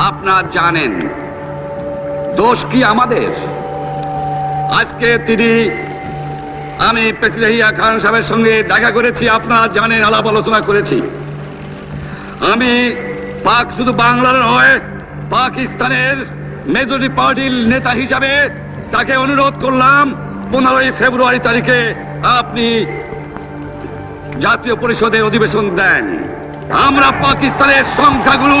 আপনারা জানেন দোষ কি আমাদের? আজকে আমি প্রেসিডেন্ট ইয়াহিয়া খান সাহেবের সঙ্গে দেখা করেছি, আপনারা জানেন, আলাপ আলোচনা করেছি। আমি শুধু বাংলার নয়, পাকিস্তানের মেজরিটি পার্টির নেতা হিসাবে তাকে অনুরোধ করলাম 15 ফেব্রুয়ারি তারিখে আপনি জাতীয় পরিষদের অধিবেশন দেন। আমরা পাকিস্তানের সংখ্যাগুরু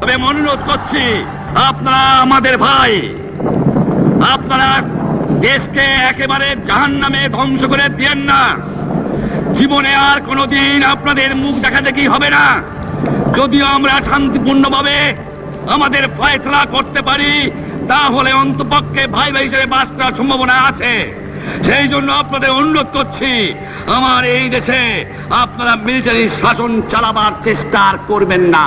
তবে অনুরোধ করছি, আপনারা আমাদের ভাই, আপনারা দেশকে একেবারে জাহান্নামে ধ্বংস করে দিয়েন না। জীবনে আর কোনোদিন আপনাদের মুখ দেখা দেখি হবে না। যদিও আমরা শান্তিপূর্ণভাবে আমাদের ফয়সালা করতে পারি, তাহলে অন্তপক্ষে ভাই ভাই হিসেবে বাস করার সম্ভাবনা আছে। সেই জন্য আপনাদের অনুরোধ করছি, আমার এই দেশে আপনারা মিলিটারি শাসন চালাবার চেষ্টা করবেন না।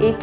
A.K.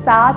7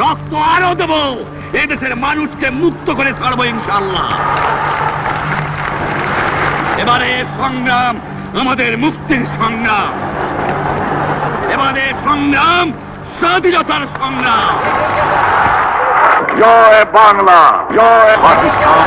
রক্ত আরো দেব, এই দেশের মানুষকে মুক্ত করে ছাড়বো ইনশাআল্লাহ। এবারে সংগ্রাম আমাদের মুক্তির সংগ্রাম, এবারে সংগ্রাম স্বাধীনতার সংগ্রাম। জয় বাংলা, জয় পাকিস্তান।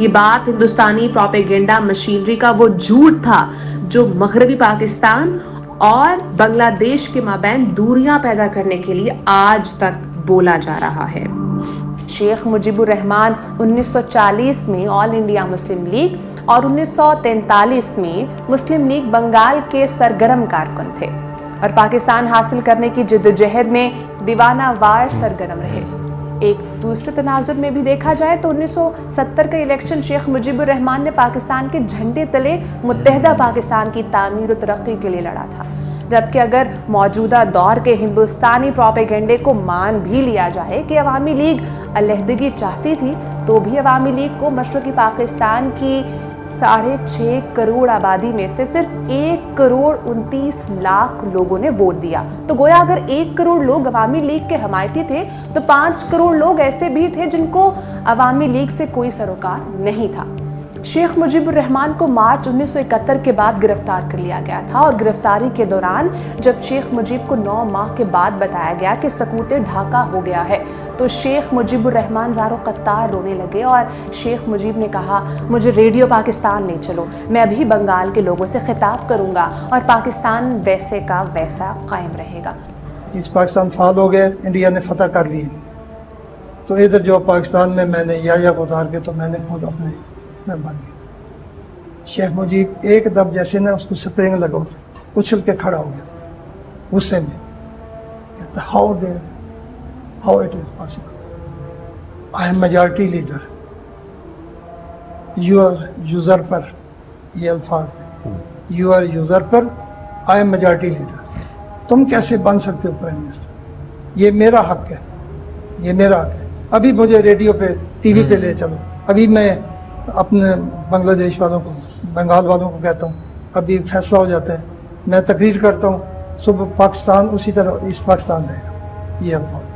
یہ بات ہندوستانی پروپیگنڈا مشینری کا وہ جھوٹ تھا جو مغربی پاکستان اور بنگلہ دیش کے مابین دوریاں پیدا کرنے کے لیے آج تک بولا جا رہا ہے۔ شیخ مجیب الرحمان 1940 میں آل انڈیا مسلم لیگ اور 1943 میں مسلم لیگ بنگال کے سرگرم کارکن تھے اور پاکستان حاصل کرنے کی جدوجہد میں دیوانہ وار سرگرم رہے۔ ایک دوسرے تناظر میں بھی دیکھا جائے تو 1970 کا الیکشن شیخ مجیب الرحمان نے پاکستان کے جھنڈے تلے متحدہ پاکستان کی تعمیر و ترقی کے لیے لڑا تھا، جبکہ اگر موجودہ دور کے ہندوستانی پروپیگنڈے کو مان بھی لیا جائے کہ عوامی لیگ علیحدگی چاہتی تھی تو بھی عوامی لیگ کو مشرقی پاکستان کی 6.5 کروڑ آبادی میں سے صرف 1 کروڑ 29 لاکھ لوگوں نے ووٹ دیا۔ تو گویا اگر 1 کروڑ لوگ عوامی لیگ کے حمایتی تھے تو 5 کروڑ لوگ ایسے بھی تھے جن کو عوامی لیگ سے کوئی سروکار نہیں تھا۔ شیخ مجیب الرحمان کو مارچ 1971 کے بعد گرفتار کر لیا گیا تھا اور گرفتاری کے دوران جب شیخ مجیب کو 9 ماہ کے بعد بتایا گیا کہ سکوت ڈھاکہ ہو گیا ہے تو شیخ مجیب الرحمان زار و قطار رونے لگے اور شیخ مجیب نے کہا، مجھے ریڈیو پاکستان لے چلو، میں ابھی بنگال کے لوگوں سے خطاب کروں گا اور پاکستان ویسے کا ویسا قائم رہے گا۔ اس پاکستان فعال ہو گئے، انڈیا نے فتح کر لی، تو ادھر جو پاکستان میں میں نے یا کو اتار کے تو میں نے خود اپنے میں بن گیا۔ شیخ مجیب ایک دم جیسے نا اس کو سپرنگ لگا اچھل کے کھڑا ہو گیا غصے میں، کہتا how it is possible. I am majority leader. You are usurper. یہ الفاظ ہیں، You are usurper. I am majority leader. تم کیسے بن سکتے ہو پرائم منسٹر؟ یہ میرا حق ہے، یہ میرا حق ہے۔ ابھی مجھے ریڈیو پہ ٹی وی پہ لے چلو، ابھی میں اپنے بنگلہ دیش والوں کو بنگال والوں کو کہتا ہوں، ابھی فیصلہ ہو جاتا ہے، میں تقریر کرتا ہوں، صبح پاکستان اسی طرح اس پاکستان رہے گا۔ یہ الفاظ۔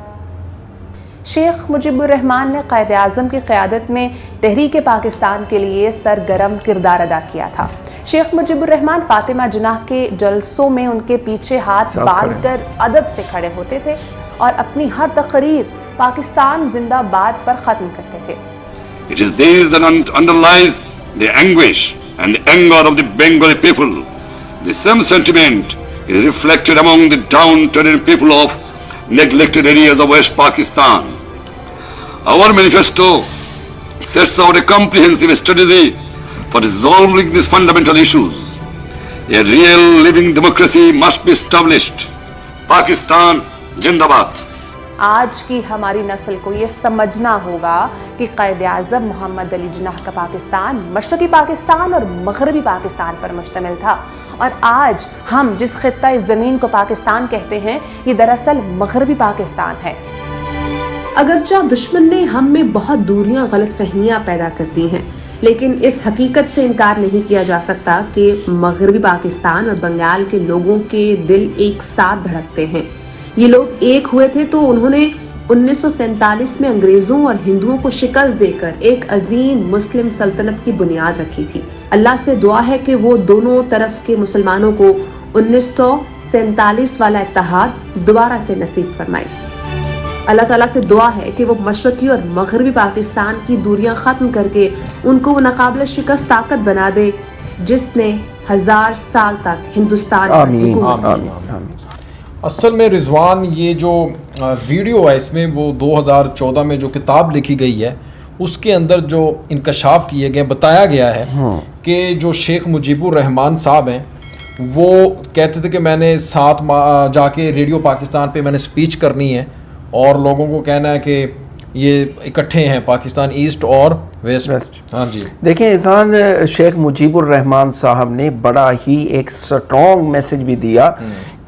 شیخ مجیب الرحمان نے قائد اعظم کی قیادت میں تحریک پاکستان کے لیے سرگرم کردار ادا کیا تھا۔ شیخ مجیب الرحمان فاطمہ جناح کے جلسوں میں ان کے پیچھے ہاتھ باندھ کر ادب سے کھڑے ہوتے تھے اور اپنی ہر تقریر پاکستان زندہ باد پر ختم کرتے تھے۔ It is this that underlies the anguish and the anger of the Bengali people. The same sentiment is reflected among the downtrodden people of neglected areas of West Pakistan. Our manifesto sets out a comprehensive strategy for resolving these fundamental issues. A real living democracy must be established. Pakistan Jindabad. آج کی ہماری نسل کو یہ سمجھنا ہوگا کہ قائد اعظم محمد علی جناح کا پاکستان مشرقی پاکستان اور مغربی پاکستان پر مشتمل تھا، اور آج ہم جس خطہ زمین کو پاکستان کہتے ہیں یہ دراصل مغربی پاکستان ہے۔ اگرچہ دشمن نے ہم میں بہت دوریاں، غلط فہمیاں پیدا کرتی ہیں، لیکن اس حقیقت سے انکار نہیں کیا جا سکتا کہ مغربی پاکستان اور بنگال کے لوگوں کے دل ایک ساتھ دھڑکتے ہیں۔ یہ لوگ ایک ہوئے تھے تو انہوں نے 1947 میں انگریزوں اور ہندوؤں کو شکست دے کر ایک عظیم مسلم سلطنت کی بنیاد رکھی تھی۔ اللہ سے دعا ہے کہ وہ دونوں طرف کے مسلمانوں کو 1947 والا اتحاد دوبارہ سے نصیب فرمائے۔ اللہ تعالیٰ سے دعا ہے کہ وہ مشرقی اور مغربی پاکستان کی دوریاں ختم کر کے ان کو وہ ناقابل شکست طاقت بنا دے جس نے 1000 سال تک ہندوستان پر حکومت کی۔ اصل میں رضوان یہ جو ویڈیو ہے اس میں وہ 2014 میں جو کتاب لکھی گئی ہے اس کے اندر جو انکشاف کیے گئے بتایا گیا ہے کہ جو شیخ مجیب الرحمان صاحب ہیں وہ کہتے تھے کہ میں نے 7 جا کے ریڈیو پاکستان پہ میں نے سپیچ کرنی ہے اور لوگوں کو کہنا ہے کہ یہ اکٹھے ہیں پاکستان ایسٹ اور ویسٹ۔ ہاں جی دیکھیں احسان، شیخ مجیب الرحمان صاحب نے بڑا ہی ایک سٹرونگ میسج بھی دیا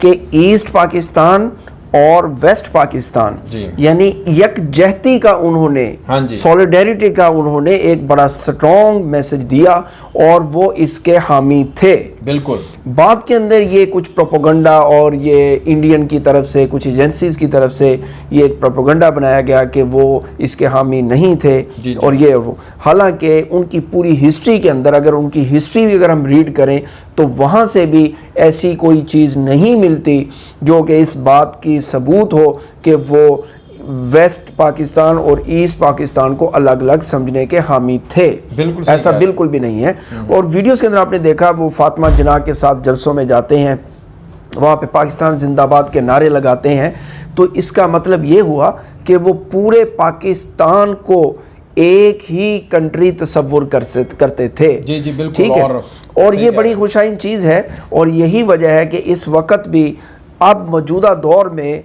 کہ ایسٹ پاکستان اور ویسٹ پاکستان یعنی یکجہتی کا انہوں نے سولیڈیریٹی کا انہوں نے ایک بڑا سٹرونگ میسج دیا اور وہ اس کے حامی تھے۔ بالکل بعد کے اندر یہ کچھ پروپیگنڈا اور یہ انڈین کی طرف سے کچھ ایجنسیز کی طرف سے یہ ایک پروپیگنڈا بنایا گیا کہ وہ اس کے حامی نہیں تھے اور یہ وہ، حالانکہ ان کی پوری ہسٹری کے اندر اگر ان کی ہسٹری بھی اگر ہم ریڈ کریں تو وہاں سے بھی ایسی کوئی چیز نہیں ملتی جو کہ اس بات کی ثبوت ہو کہ وہ ویسٹ پاکستان اور ایسٹ پاکستان کو الگ الگ سمجھنے کے حامی تھے. ایسا بالکل بھی نہیں ہے. اور ویڈیوز کے اندر آپ نے دیکھا وہ فاطمہ جناح کے ساتھ جلسوں میں جاتے ہیں, وہاں پہ پاکستان زندہ باد کے نعرے لگاتے ہیں. تو اس کا مطلب یہ ہوا کہ وہ پورے پاکستان کو ایک ہی کنٹری تصور کرتے تھے. جی بالکل. ٹھیک ہے, اور یہ بڑی خوشائن چیز ہے, اور یہی وجہ ہے کہ اس وقت بھی اب موجودہ دور میں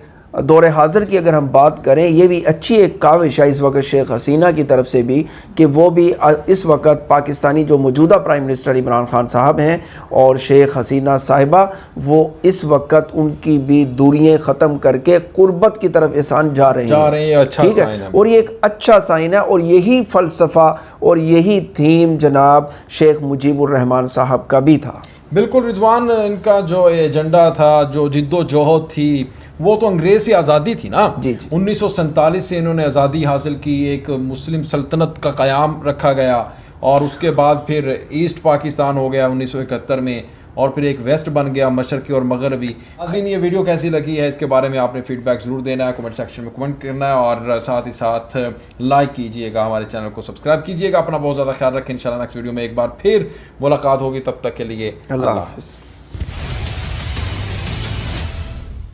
دور حاضر کی اگر ہم بات کریں, یہ بھی اچھی ایک کاوش ہے اس وقت شیخ حسینہ کی طرف سے بھی کہ وہ بھی اس وقت پاکستانی جو موجودہ پرائم منسٹر عمران خان صاحب ہیں اور شیخ حسینہ صاحبہ, وہ اس وقت ان کی بھی دوریاں ختم کر کے قربت کی طرف احسان جا رہے ہیں. ٹھیک ہے, اور یہ ایک اچھا سائن ہے, اور یہی فلسفہ اور یہی تھیم جناب شیخ مجیب الرحمان صاحب کا بھی تھا. بالکل رضوان, ان کا جو ایجنڈا تھا, جو جد و جہد تھی, وہ تو انگریز سے آزادی تھی نا. 1947 سے انہوں نے آزادی حاصل کی, ایک مسلم سلطنت کا قیام رکھا گیا, اور اس کے بعد پھر ایسٹ پاکستان ہو گیا 1971 میں, اور پھر ایک ویسٹ بن گیا مشرقی اور مغربی. ناظرین, یہ ویڈیو کیسی لگی ہے اس کے بارے میں آپ نے فیڈ بیک ضرور دینا ہے, کمنٹ سیکشن میں کمنٹ کرنا ہے, اور ساتھ ہی ساتھ لائک کیجئے گا, ہمارے چینل کو سبسکرائب کیجئے گا. اپنا بہت زیادہ خیال رکھیں. انشاءاللہ نیکسٹ ویڈیو میں ایک بار پھر ملاقات ہوگی, تب تک کے لیے اللہ حافظ.